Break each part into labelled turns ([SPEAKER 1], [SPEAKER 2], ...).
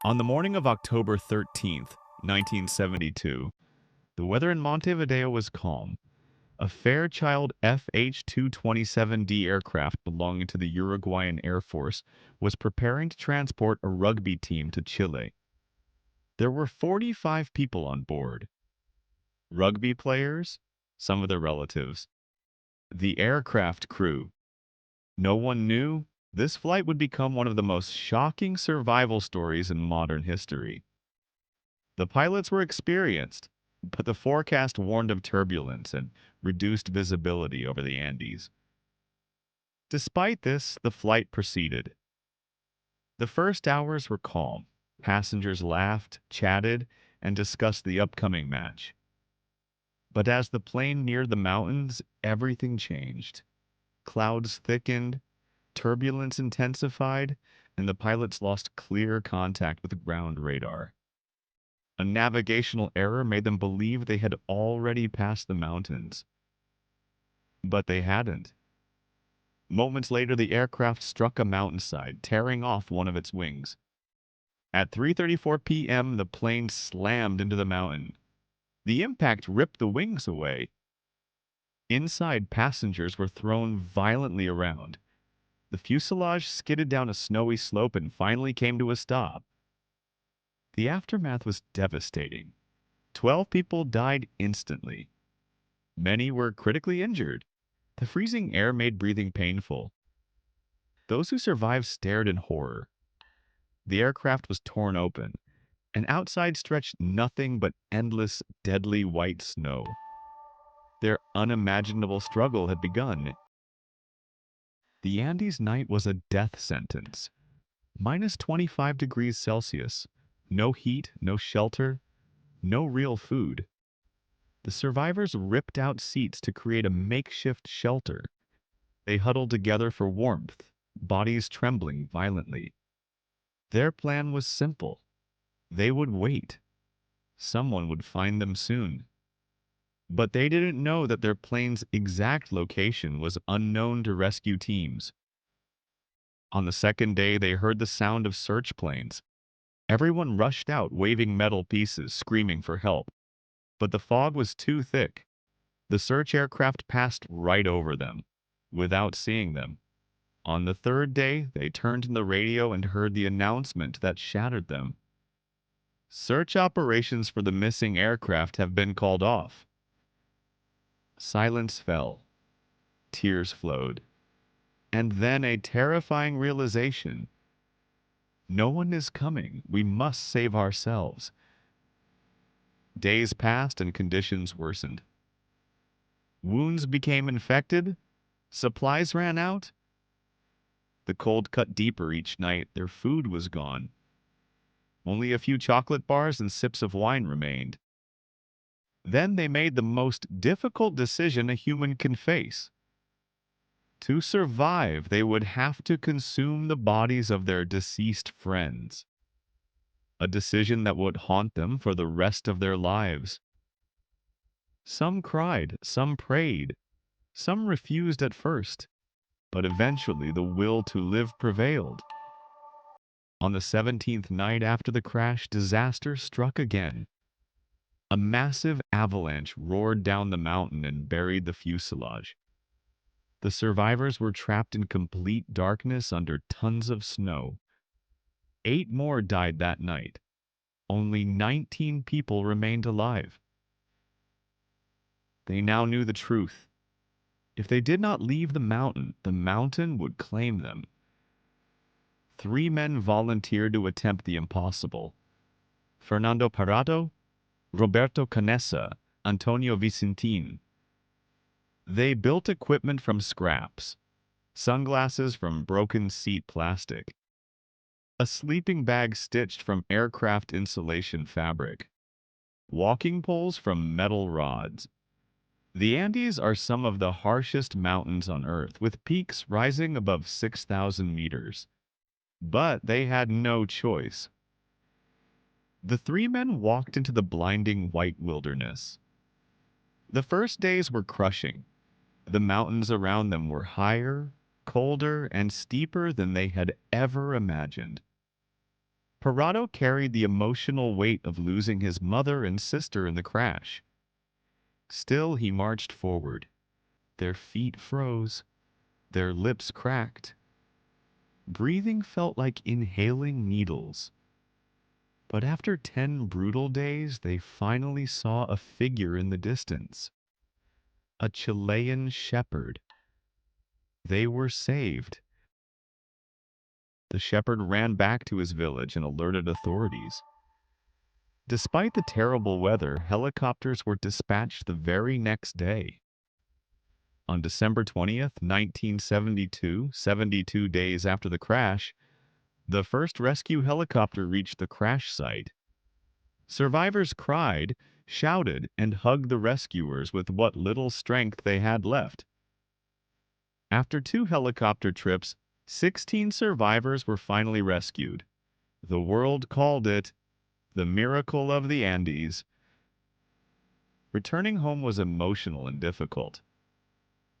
[SPEAKER 1] On the morning of October 13th, 1972, the weather in Montevideo was calm. A Fairchild FH-227D aircraft belonging to the Uruguayan Air Force was preparing to transport a rugby team to Chile. There were 45 people on board. Rugby players, some of their relatives, the aircraft crew. No one knew this flight would become one of the most shocking survival stories in modern history. The pilots were experienced, but the forecast warned of turbulence and reduced visibility over the Andes. Despite this, the flight proceeded. The first hours were calm. Passengers laughed, chatted, and discussed the upcoming match. But as the plane neared the mountains, everything changed. Clouds thickened, turbulence intensified, and the pilots lost clear contact with ground radar. A navigational error made them believe they had already passed the mountains. But they hadn't. Moments later, the aircraft struck a mountainside, tearing off one of its wings. At 3:34 p.m., the plane slammed into the mountain. The impact ripped the wings away. Inside, passengers were thrown violently around. The fuselage skidded down a snowy slope and finally came to a stop. The aftermath was devastating. 12 people died instantly. Many were critically injured. The freezing air made breathing painful. Those who survived stared in horror. The aircraft was torn open, and outside stretched nothing but endless, deadly white snow. Their unimaginable struggle had begun. The Andes night was a death sentence. Minus 25 degrees Celsius. No heat, no shelter, no real food. The survivors ripped out seats to create a makeshift shelter. They huddled together for warmth, bodies trembling violently. Their plan was simple. They would wait. Someone would find them soon. But they didn't know that their plane's exact location was unknown to rescue teams. On the second day, they heard the sound of search planes. Everyone rushed out, waving metal pieces, screaming for help. But the fog was too thick. The search aircraft passed right over them, without seeing them. On the third day, they turned to the radio and heard the announcement that shattered them. Search operations for the missing aircraft have been called off. Silence fell. Tears flowed. And then a terrifying realization. No one is coming. We must save ourselves. Days passed and conditions worsened. Wounds became infected. Supplies ran out. The cold cut deeper each night. Their food was gone. Only a few chocolate bars and sips of wine remained. Then they made the most difficult decision a human can face. To survive, they would have to consume the bodies of their deceased friends. A decision that would haunt them for the rest of their lives. Some cried, some prayed, some refused at first, but eventually the will to live prevailed. On the 17th night after the crash, disaster struck again. A massive avalanche roared down the mountain and buried the fuselage. The survivors were trapped in complete darkness under tons of snow. 8 more died that night. Only 19 people remained alive. They now knew the truth. If they did not leave the mountain would claim them. 3 men volunteered to attempt the impossible. Fernando Parado, Roberto Canessa, Antonio Vicentin. They built equipment from scraps, sunglasses from broken seat plastic, a sleeping bag stitched from aircraft insulation fabric, walking poles from metal rods. The Andes are some of the harshest mountains on Earth, with peaks rising above 6,000 meters. But they had no choice. The 3 men walked into the blinding white wilderness. The first days were crushing. The mountains around them were higher, colder, and steeper than they had ever imagined. Parado carried the emotional weight of losing his mother and sister in the crash. Still, he marched forward. Their feet froze, their lips cracked. Breathing felt like inhaling needles. But after 10 brutal days, they finally saw a figure in the distance. A Chilean shepherd. They were saved. The shepherd ran back to his village and alerted authorities. Despite the terrible weather, helicopters were dispatched the very next day. On December 20th, 1972, 72 days after the crash, the first rescue helicopter reached the crash site. Survivors cried, shouted, and hugged the rescuers with what little strength they had left. After 2 helicopter trips, 16 survivors were finally rescued. The world called it the miracle of the Andes. Returning home was emotional and difficult.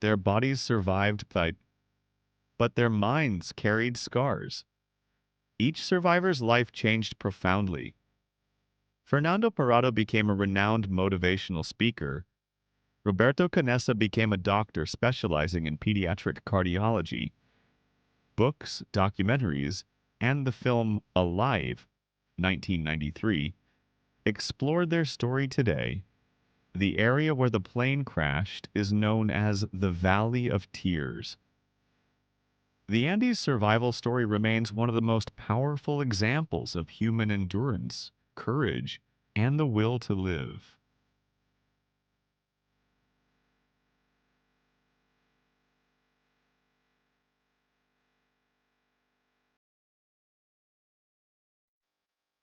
[SPEAKER 1] Their bodies survived, but their minds carried scars. Each survivor's life changed profoundly. Fernando Parado became a renowned motivational speaker. Roberto Canessa became a doctor specializing in pediatric cardiology. Books, documentaries, and the film Alive, 1993, explored their story today. The area where the plane crashed is known as the Valley of Tears. The Andes survival story remains one of the most powerful examples of human endurance, courage, and the will to live.